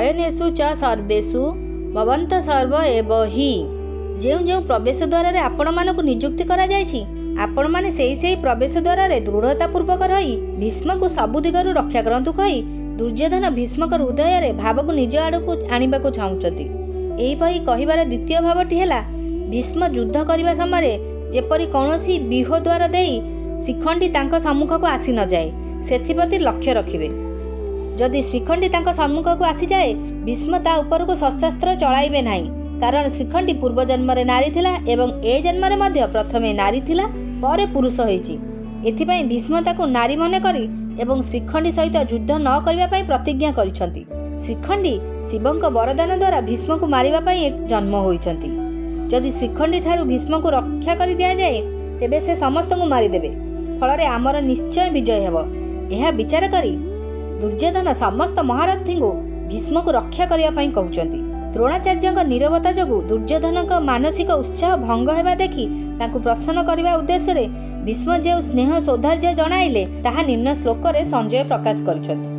शयनेषु च सर्वेषु भवन्तः सर्व एव हि। जो प्रवेश द्वार आपण मानक नियुक्ति करा जायछि आपण माने सेही प्रवेश द्वार दृढ़तापूर्वक रही भीष्म को सबु दिगरु रक्षा करंतु कही दुर्योधन भीष्मक हृदय भाव को निज आड़क आने को चाहूँगी। यहीपरि कहिबार द्वितीय भावटी है भीष्म युद्ध करने समय जेपरी कौनसी व्यूह द्वार दे शिखंडी तांको सम्मुख को आसी न जाए सेथिप्रति लक्ष्य रखिबे। जदि शिखंडी तांको सम्मुख को आसी जाए भीष्म ता ऊपर को शस्त्रास्त्र चलाइबे नहीं, कारण शिखंडी पूर्व जन्म रे नारी थिला एवं ए जन्म रे मध्य प्रथमे नारी थिला परे पुरुष होईची। एथिपाई भीष्म ताको नारी मने करी एवं शिखंडी सहित युद्ध न करबा पई प्रतिज्ञा करिसंती। शिखंडी शिवंक वरदान द्वारा भीष्म को मारिबा पई एक जन्म होईचंती। जदि शिखंडी ठारू भीष्म को रक्षा करि दिया जाए तेबे से समस्त को मारी देबे, फल आमर निश्चय विजय हेब। यह विचार करी दुर्योधन समस्त महारथी को भीष्म को रक्षा करने कहते। द्रोणाचार्य नीरवता जोगु दुर्योधन मानसिक उत्साह भंग होगा देखि तांकु प्रसन्न करने उद्देश्य भीष्म जो स्नेह सौधार्य जणाइले ताहा निम्न श्लोक रे संजय प्रकाश करिसथि।